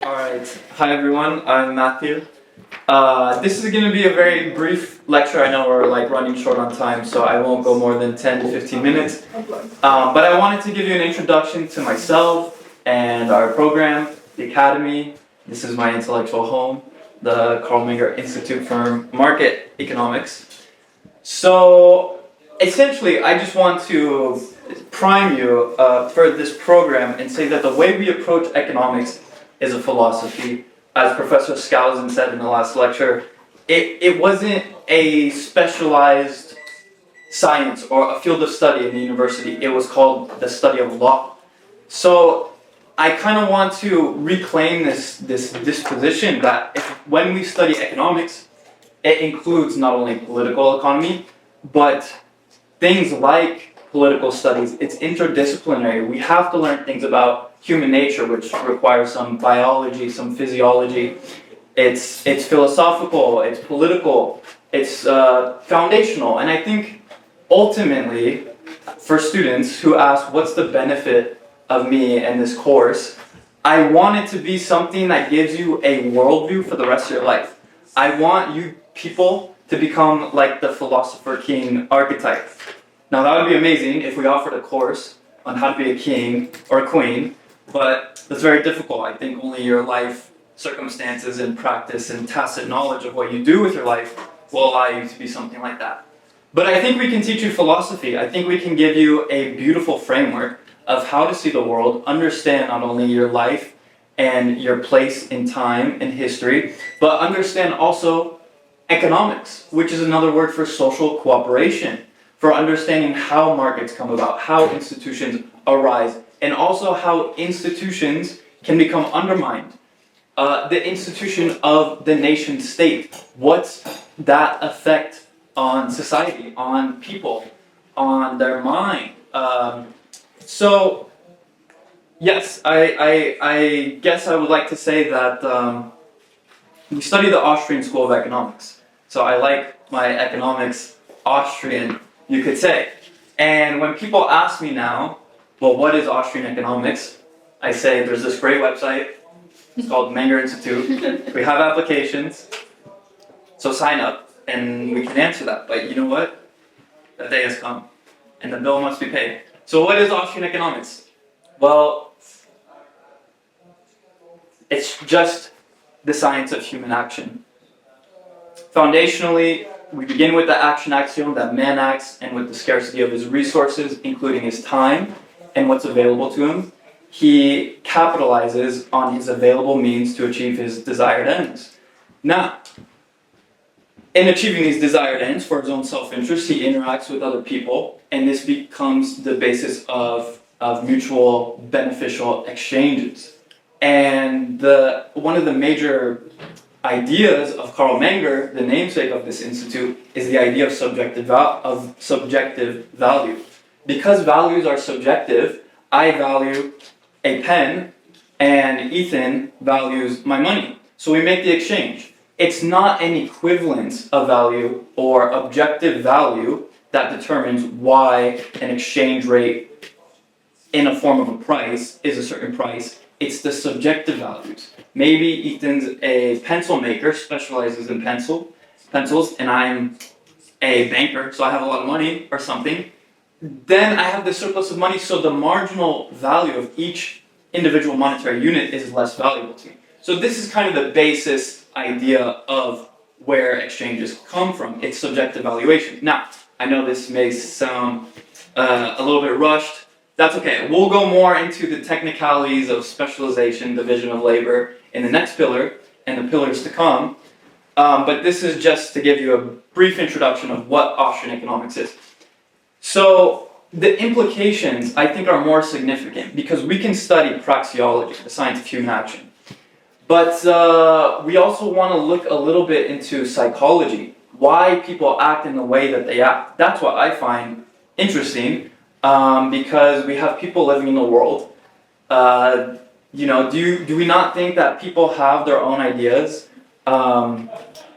Alright, hi everyone, I'm Matthew. This is going to be a very brief lecture. I know we're running short on time, so I won't go more than 10 to 15 minutes. But I wanted to give you an introduction to myself and our program, the Academy. This is my intellectual home, the Carl Menger Institute for Market Economics. So essentially, I just want to prime you for this program and say that the way we approach economics is a philosophy. As Professor Skousen said in the last lecture, it wasn't a specialized science or a field of study in the university. It was called the study of law. So I kind of want to reclaim this disposition that when we study economics, it includes not only political economy, but things like political studies. It's interdisciplinary. We have to learn things about human nature, which requires some biology, some physiology. It's philosophical, it's political, it's foundational. And I think ultimately, for students who ask what's the benefit of me and this course, I want it to be something that gives you a worldview for the rest of your life. I want you people to become like the philosopher king archetype. Now that would be amazing if we offered a course on how to be a king or a queen, but that's very difficult. I think only your life circumstances and practice and tacit knowledge of what you do with your life will allow you to be something like that. But I think we can teach you philosophy. I think we can give you a beautiful framework of how to see the world, understand not only your life and your place in time and history, but understand also economics, which is another word for social cooperation, for understanding how markets come about, how institutions arise, and also how institutions can become undermined. The institution of the nation state, what's that effect on society, on people, on their mind? So, yes, I guess I would like to say that we study the Austrian School of Economics. So I like my economics Austrian, you could say. And when people ask me now, well, what is Austrian economics? I say there's this great website. It's called Menger Institute. We have applications. So sign up and we can answer that. But you know what? The day has come and the bill must be paid. So what is Austrian economics? Well, it's just the science of human action. Foundationally, we begin with the action axiom that man acts, and with the scarcity of his resources, including his time and what's available to him, he capitalizes on his available means to achieve his desired ends. Now, in achieving these desired ends for his own self-interest, he interacts with other people, and this becomes the basis of mutual beneficial exchanges. And one of the major ideas of Carl Menger, the namesake of this institute, is the idea of subjective value. Because values are subjective, I value a pen and Ethan values my money. So we make the exchange. It's not an equivalence of value or objective value that determines why an exchange rate in a form of a price is a certain price. It's the subjective values. Maybe Ethan's a pencil maker, specializes in pencils, and I'm a banker, so I have a lot of money or something. Then I have the surplus of money, so the marginal value of each individual monetary unit is less valuable to me. So this is kind of the basis idea of where exchanges come from. It's subjective valuation. Now, I know this may sound a little bit rushed. That's okay. We'll go more into the technicalities of specialization, division of labor in the next pillar and the pillars to come. But this is just to give you a brief introduction of what Austrian economics is. So the implications, I think, are more significant because we can study praxeology, the science of human action. But we also want to look a little bit into psychology, why people act in the way that they act. That's what I find interesting. Because we have people living in the world. Do we not think that people have their own ideas?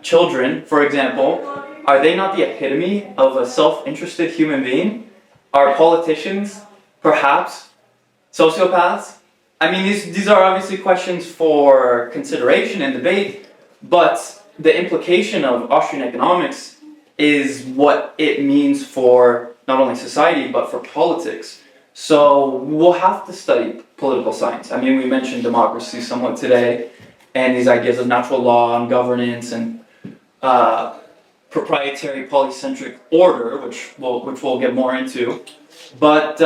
Children, for example, are they not the epitome of a self-interested human being? Are politicians perhaps sociopaths? I mean, these are obviously questions for consideration and debate, but the implication of Austrian economics is what it means for not only society, but for politics. So we'll have to study political science. I mean, we mentioned democracy somewhat today, and these ideas of natural law and governance and proprietary polycentric order, which we'll get more into. But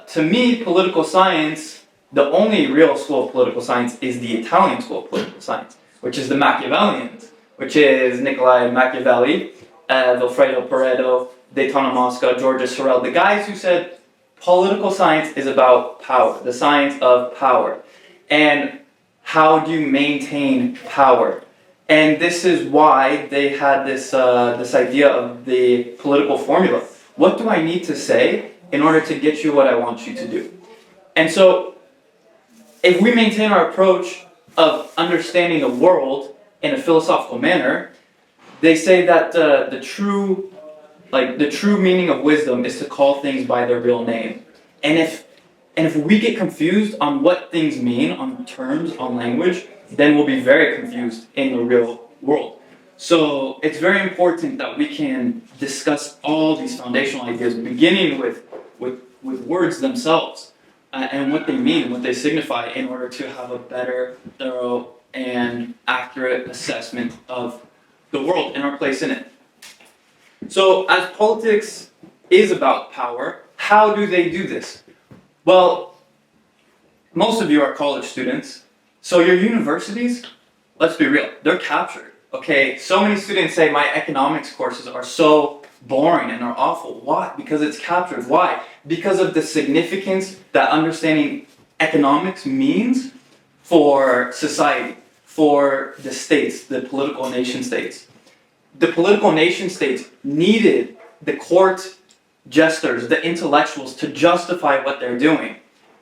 to me, political science, the only real school of political science is the Italian school of political science, which is the Machiavellians, which is Niccolo Machiavelli, Vilfredo Pareto, Daytona Mosca, Georges Sorel, the guys who said political science is about power, the science of power. And how do you maintain power? And this is why they had this idea of the political formula. What do I need to say in order to get you what I want you to do? And so, if we maintain our approach of understanding the world in a philosophical manner, they say that the true meaning of wisdom is to call things by their real name. And if we get confused on what things mean, on terms, on language, then we'll be very confused in the real world. So it's very important that we can discuss all these foundational ideas, beginning with words themselves and what they mean, what they signify, in order to have a better, thorough, and accurate assessment of the world and our place in it. So as politics is about power, how do they do this? Well, most of you are college students, so your universities, let's be real, they're captured. Okay, so many students say my economics courses are so boring and are awful. Why? Because it's captured. Why? Because of the significance that understanding economics means for society, for the states, the political nation states. The political nation states needed the court jesters, the intellectuals, to justify what they're doing.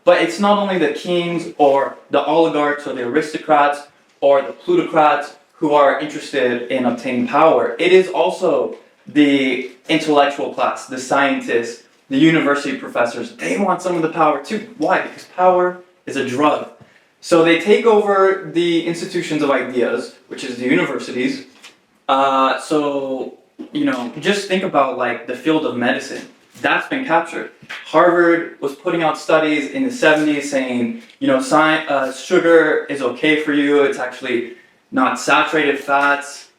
But it's not only the kings or the oligarchs or the aristocrats or the plutocrats who are interested in obtaining power. It is also the intellectual class, the scientists, the university professors. They want some of the power too. Why? Because power is a drug. So they take over the institutions of ideas, which is the universities. Just think about like the field of medicine. That's been captured. Harvard was putting out studies in the 70s saying, sugar is okay for you. It's actually not saturated fats.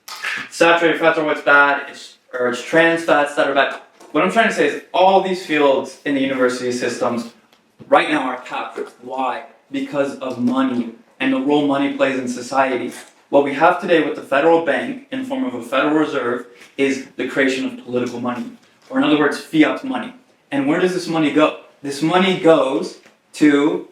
Saturated fats are what's bad. It's trans fats that are bad. What I'm trying to say is all these fields in the university systems right now are captured. Why? Because of money and the role money plays in society. What we have today with the federal bank in the form of a Federal Reserve is the creation of political money. Or in other words, fiat money. And where does this money go? This money goes to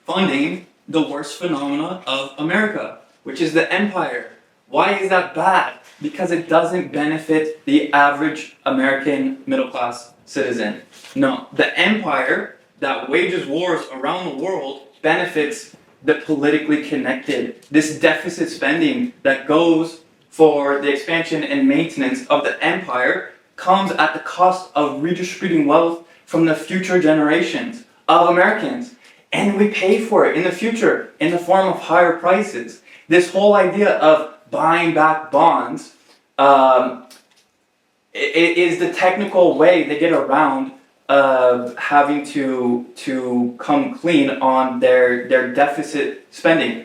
funding the worst phenomena of America, which is the empire. Why is that bad? Because it doesn't benefit the average American middle-class citizen. No, the empire that wages wars around the world benefits the politically connected. This deficit spending that goes for the expansion and maintenance of the empire comes at the cost of redistributing wealth from the future generations of Americans. And we pay for it in the future in the form of higher prices. This whole idea of buying back bonds it is the technical way they get around having to come clean on their deficit spending.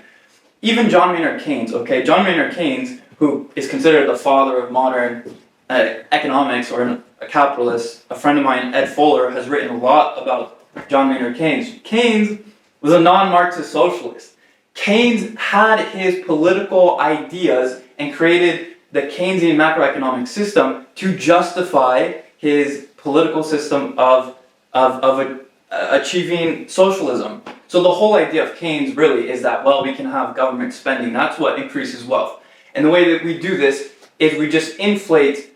Even John Maynard Keynes, okay? John Maynard Keynes, who is considered the father of modern economics or a capitalist, a friend of mine, Ed Fuller, has written a lot about John Maynard Keynes. Keynes was a non-Marxist socialist. Keynes had his political ideas and created the Keynesian macroeconomic system to justify his political system of achieving socialism. So the whole idea of Keynes really is that, well, we can have government spending. That's what increases wealth. And the way that we do this is we just inflate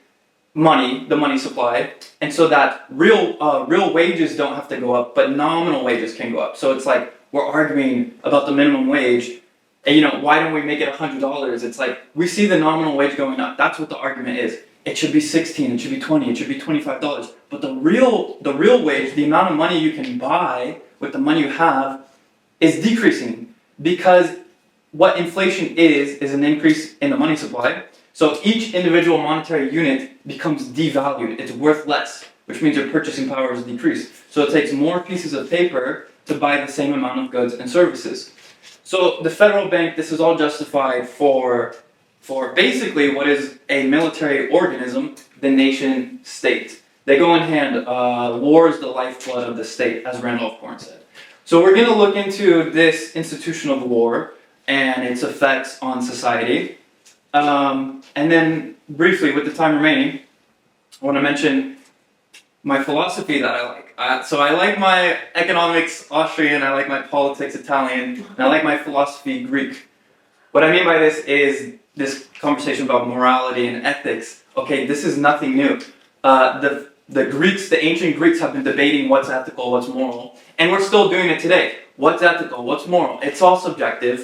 money, the money supply, and so that real wages don't have to go up, but nominal wages can go up. So it's like we're arguing about the minimum wage, and why don't we make it $100? It's like we see the nominal wage going up. That's what the argument is. It should be 16, it should be 20, it should be $25. But the real wage, the amount of money you can buy with the money you have, is decreasing because what inflation is an increase in the money supply. So each individual monetary unit becomes devalued. It's worth less, which means your purchasing power is decreased. So it takes more pieces of paper to buy the same amount of goods and services. So the federal bank, this is all justified for basically what is a military organism, the nation state. They go in hand. War is the lifeblood of the state, as Randolph Corn said. So we're going to look into this institution of war and its effects on society. And then briefly, with the time remaining, I want to mention my philosophy that I like. So I like my economics Austrian, I like my politics Italian, and I like my philosophy Greek. What I mean by this is this conversation about morality and ethics. Okay, this is nothing new. The Greeks, the ancient Greeks, have been debating what's ethical, what's moral, and we're still doing it today. What's ethical, what's moral? It's all subjective.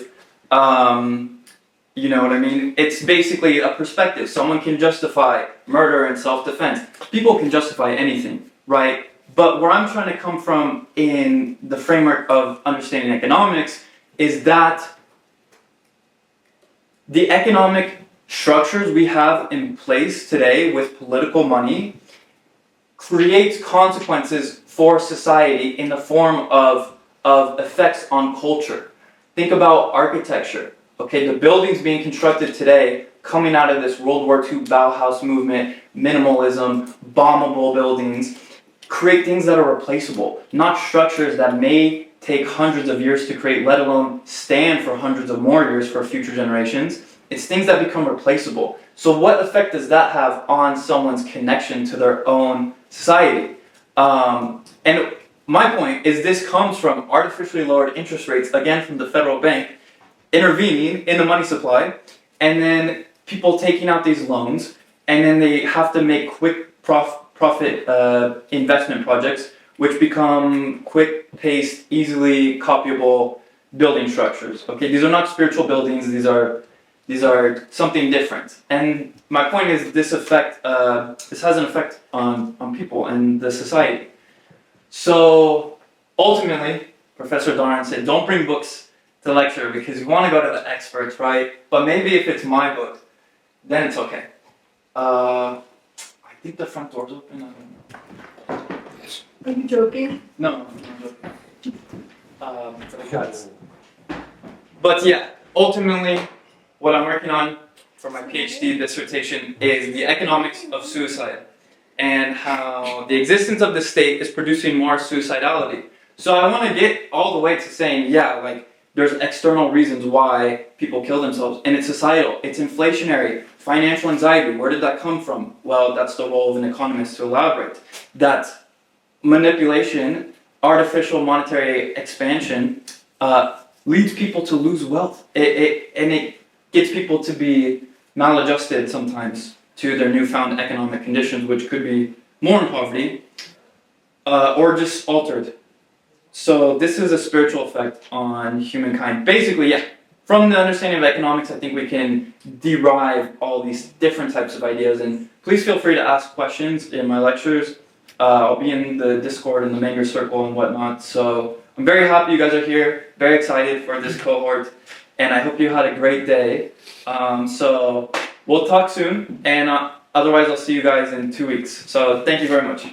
You know what I mean? It's basically a perspective. Someone can justify murder and self-defense. People can justify anything, right? But where I'm trying to come from in the framework of understanding economics is that the economic structures we have in place today with political money creates consequences for society in the form of effects on culture. Think about architecture. Okay, the buildings being constructed today, coming out of this World War II Bauhaus movement, minimalism, bombable buildings, create things that are replaceable, not structures that may take hundreds of years to create, let alone stand for hundreds of more years for future generations. It's things that become replaceable. So what effect does that have on someone's connection to their own society? And my point is this comes from artificially lowered interest rates, again from the federal bank, intervening in the money supply, and then people taking out these loans, and then they have to make quick profit investment projects, which become quick-paced, easily copyable building structures. Okay, these are not spiritual buildings. These are something different. And my point is, this has an effect on people and the society. So ultimately, Professor Darn said, don't bring books to lecture because you want to go to the experts, right? But maybe if it's my book, then it's okay. I think the front door's open. I don't know. Are you joking? No, I'm not joking. For the cats. But yeah, ultimately, what I'm working on for my PhD dissertation is the economics of suicide and how the existence of the state is producing more suicidality. So I want to get all the way to saying, yeah, like, there's external reasons why people kill themselves, and it's societal, it's inflationary, financial anxiety. Where did that come from? Well, that's the role of an economist to elaborate. That manipulation, artificial monetary expansion, leads people to lose wealth. And it gets people to be maladjusted sometimes to their newfound economic conditions, which could be more in poverty, or just altered. So this is a spiritual effect on humankind. Basically, yeah, from the understanding of economics, I think we can derive all these different types of ideas. And please feel free to ask questions in my lectures. I'll be in the Discord and the Menger Circle and whatnot. So I'm very happy you guys are here, very excited for this cohort, and I hope you had a great day. So we'll talk soon, and otherwise I'll see you guys in 2 weeks. So thank you very much.